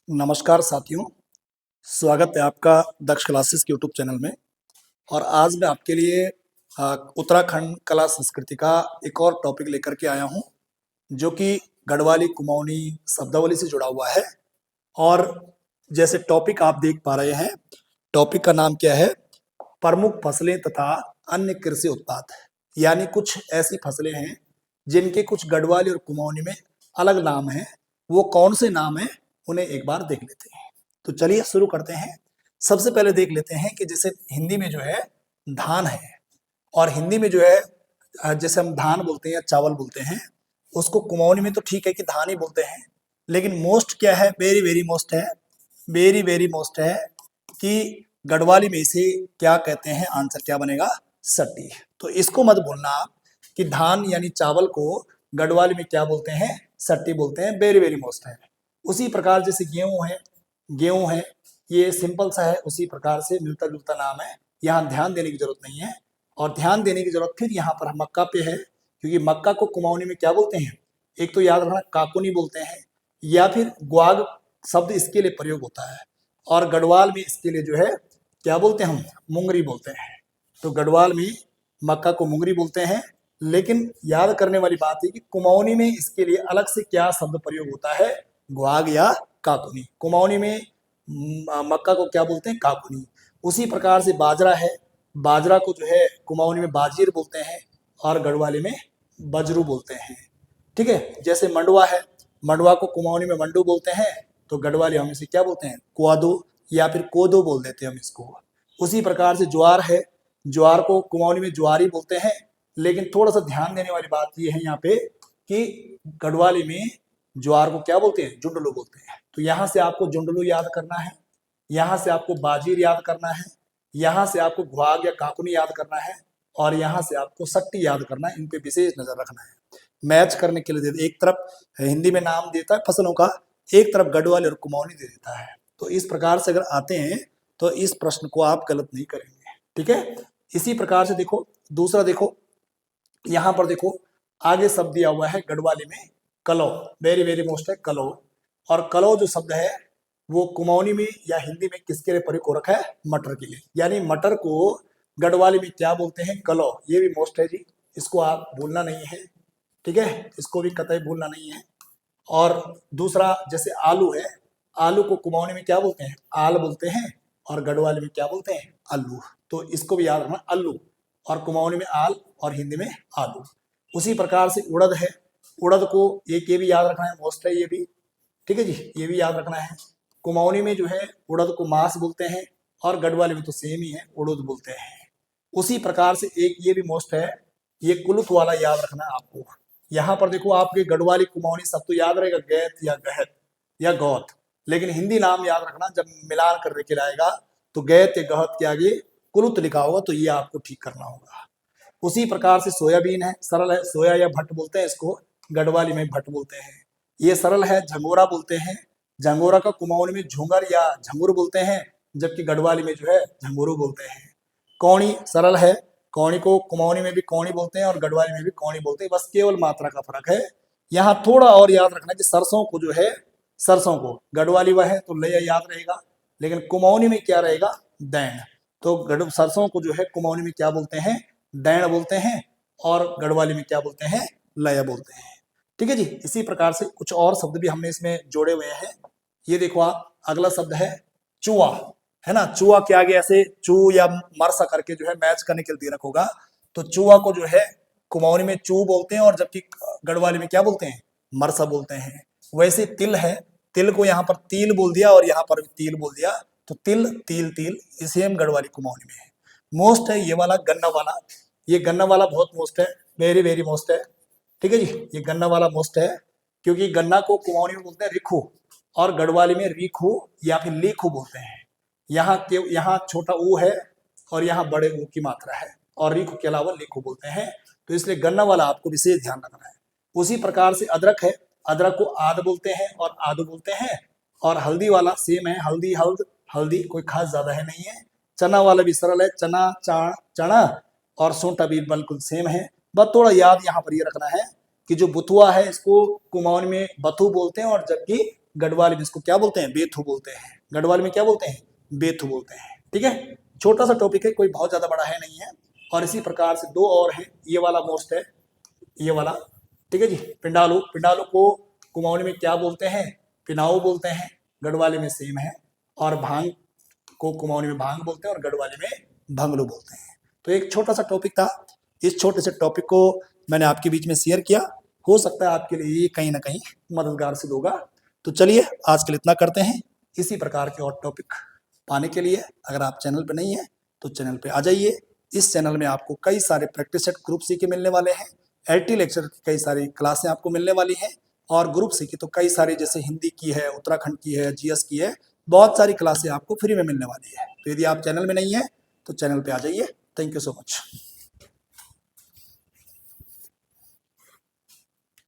नमस्कार साथियों, स्वागत है आपका दक्ष क्लासेस के यूट्यूब चैनल में। और आज मैं आपके लिए उत्तराखंड कला संस्कृति का एक और टॉपिक लेकर के आया हूं, जो कि गढ़वाली, कुमाऊनी, शब्दावली से जुड़ा हुआ है। और जैसे टॉपिक आप देख पा रहे हैं, टॉपिक का नाम क्या है? प्रमुख फसलें तथा अन्य कृषि उत्पाद। यानी कुछ ऐसी फसलें हैं जिनके कुछ गढ़वाली और कुमाऊनी में अलग नाम हैं। वो कौन से नाम हैं, उन्हें एक बार देख लेते हैं। तो चलिए शुरू करते हैं। सबसे पहले देख लेते हैं कि जैसे हिंदी में जो है धान है, और हिंदी में जो है जैसे हम धान बोलते हैं या चावल बोलते हैं, उसको कुमाऊनी में तो ठीक है कि धान ही बोलते हैं, लेकिन मोस्ट क्या है, वेरी वेरी मोस्ट है, वेरी वेरी मोस्ट है कि गढ़वाली में इसे क्या कहते हैं। आंसर क्या बनेगा? सट्टी। तो इसको मत भूलना आप कि धान यानी चावल को गढ़वाली में क्या बोलते हैं? सट्टी बोलते हैं। वेरी वेरी मोस्ट है। उसी प्रकार जैसे गेहूं है, ये सिंपल सा है, उसी प्रकार से मिलता जुलता नाम है। यहाँ ध्यान देने की जरूरत नहीं है। और ध्यान देने की जरूरत फिर यहाँ पर मक्का पे है, क्योंकि मक्का को कुमाऊनी में क्या बोलते हैं? एक तो याद रखना, काकुनी बोलते हैं, या फिर ग्वाग शब्द इसके लिए प्रयोग होता है। और गढ़वाल में इसके लिए जो है क्या बोलते हैं? हम मुंगरी बोलते हैं। तो गढ़वाल में मक्का को मुंगरी बोलते हैं। लेकिन याद करने वाली बात है कि कुमाऊनी में इसके लिए अलग से क्या शब्द प्रयोग होता है? ग्वाग या काकुनी। कुमाऊनी में मक्का को क्या बोलते हैं? काकुनी। उसी प्रकार से बाजरा है, बाजरा को जो है कुमाऊनी में बाजीर बोलते हैं और गढ़वाली में बजरू बोलते हैं। ठीक है। जैसे मंडवा है, मंडवा को कुमाऊनी में मंडू बोलते हैं, तो गढ़वाली हम इसे क्या बोलते हैं? क्वादो या फिर कोदो बोल देते हैं हम इसको। उसी प्रकार से ज्वार है, ज्वार को कुमाऊनी में ज्वारी बोलते हैं, लेकिन थोड़ा सा ध्यान देने वाली बात यह है यहाँ पे कि गढ़वाली में ज्वार को क्या बोलते हैं? जुंडलू बोलते हैं। तो यहाँ से आपको जुंडलू याद करना है, यहाँ से आपको बाजीर याद करना है, यहाँ से आपको ग्वाग या काकुनी याद करना है, और यहाँ से आपको सट्टी याद करना है। इन पे विशेष नजर रखना है। मैच करने के लिए एक तरफ हिंदी में नाम देता है फसलों का, एक तरफ गढ़वाली और कुमाऊनी दे देता है। तो इस प्रकार से अगर आते हैं तो इस प्रश्न को आप गलत नहीं करेंगे। ठीक है। इसी प्रकार से देखो, दूसरा देखो, यहाँ पर देखो आगे शब्द दिया हुआ है गढ़वाली में कलो। वेरी वेरी मोस्ट है कलो। और कलो जो शब्द है वो कुमाऊनी में या हिंदी में किसके लिए प्रयोग हो रखा है? मटर के लिए। यानी मटर को गढ़वाली में क्या बोलते हैं? कलो। ये भी मोस्ट है जी, इसको आप भूलना नहीं है। ठीक है, इसको भी कतई भूलना नहीं है। और दूसरा जैसे आलू है, आलू को कुमाऊनी में क्या बोलते हैं? आल बोलते हैं, और गढ़वाली में क्या बोलते हैं? आलू। तो इसको भी याद रखना, आलू। और कुमाऊनी में आल और हिंदी में आलू। उसी प्रकार से उड़द है, उड़द को एक ये भी याद रखना है, मोस्ट है ये भी। ठीक है जी, ये भी याद रखना है। कुमाऊनी में जो है उड़द को मास बोलते हैं, और गढ़वाली में तो सेम ही है, उड़द बोलते हैं। उसी प्रकार से एक ये भी मोस्ट है, ये कुलुत वाला याद रखना है आपको। यहाँ पर देखो आपके गढ़वाली कुमाऊनी सब तो याद रहेगा, गैत या गहत या गौत, लेकिन हिंदी नाम याद रखना, जब मिलान करने के लिए आएगा तो गैत या गहत के आगे कुलुत लिखा होगा, तो ये आपको ठीक करना होगा। उसी प्रकार से सोयाबीन है, सरल है, सोया या भट्ट बोलते हैं इसको, गढ़वाली में भट्ट बोलते हैं। ये सरल है, झंगोरा बोलते हैं, झंगोरा का कुमाऊनी में झुंगर या झंगुर बोलते हैं, जबकि गढ़वाली में जो है झंगुरू बोलते हैं। कौड़ी सरल है, कौड़ी को कुमाऊनी में भी कौड़ी बोलते हैं और गढ़वाली में भी कौड़ी बोलते हैं, बस केवल मात्रा का फर्क है। यहाँ थोड़ा और याद रखना कि सरसों को जो है, सरसों को गढ़वाली वह है तो लय याद रहेगा, लेकिन कुमाऊनी में क्या रहेगा? दैन। तो सरसों को जो है कुमाऊनी में क्या बोलते हैं? दैन बोलते हैं, और गढ़वाली में क्या बोलते हैं? लय बोलते हैं। ठीक है जी। इसी प्रकार से कुछ और शब्द भी हमने इसमें जोड़े हुए हैं। ये देखो आप, अगला शब्द है चुआ, है ना। चुआ के आगे ऐसे चू या मरसा करके जो है मैच करने के लिए दे रखा होगा। तो चुआ को जो है कुमाऊनी में चू बोलते हैं, और जबकि गढ़वाली में क्या बोलते हैं? मरसा बोलते हैं। वैसे तिल है, तिल को यहाँ पर तिल बोल दिया और यहाँ पर भी तिल बोल दिया, तो तिल तिल तिल, इसे हम गढ़वाली कुमाऊनी में है। मोस्ट है ये वाला गन्ना वाला, ये गन्ना वाला बहुत मोस्ट है, वेरी वेरी मोस्ट है। ठीक है जी, ये गन्ना वाला मोस्ट है, क्योंकि गन्ना को कुमाऊनी में बोलते हैं रिखू, और गढ़वाली में रीखू या फिर लीखू बोलते हैं। यहाँ छोटा ऊ है और यहाँ बड़े ऊ की मात्रा है, और रीखू के अलावा लीखू बोलते हैं। तो इसलिए गन्ना वाला आपको विशेष ध्यान रखना है। उसी प्रकार से अदरक है, अदरक को आद बोलते हैं और आदू बोलते हैं। और हल्दी वाला सेम है, हल्दी हल्द, हल्दी कोई खास ज्यादा है नहीं है। चना वाला भी सरल है, चना चाण चना, और सूंटा भी बिल्कुल सेम है। बस थोड़ा याद यहाँ पर ये रखना है कि जो बुथुआ है इसको कुमाऊनी में बथु बोलते हैं, और जबकि गढ़वाली में इसको क्या बोलते हैं, बेथू बोलते हैं। गढ़वाली में क्या बोलते हैं, बेथू बोलते हैं। ठीक है, छोटा सा टॉपिक है, कोई बहुत ज्यादा बड़ा है नहीं है। और इसी प्रकार से दो और हैं, ये वाला मोस्ट है, ये वाला। ठीक है जी, पिंडालू, पिंडालू को कुमाऊनी में क्या बोलते हैं, पिनाऊ बोलते हैं, गढ़वाली में सेम है। और भांग को कुमाऊनी में भांग बोलते हैं और गढ़वाली में भंगलू बोलते हैं। तो एक छोटा सा टॉपिक था, इस छोटे से टॉपिक को मैंने आपके बीच में शेयर किया, हो सकता है आपके लिए ये कहीं ना कहीं मददगार सिद्ध होगा। तो चलिए आज के लिए इतना करते हैं। इसी प्रकार के और टॉपिक पाने के लिए अगर आप चैनल पर नहीं है तो चैनल पे आ जाइए। इस चैनल में आपको कई सारे प्रैक्टिस सेट ग्रुप सी के मिलने वाले हैं, एलटी लेक्चर की कई सारी क्लासें आपको मिलने वाली हैं, और ग्रुप सी की तो कई सारी, जैसे हिंदी की है, उत्तराखंड की है, जीएस की है, बहुत सारी क्लासें आपको फ्री में मिलने वाली है। तो यदि आप चैनल में नहीं है तो चैनल पे आ जाइए। Thank you so much.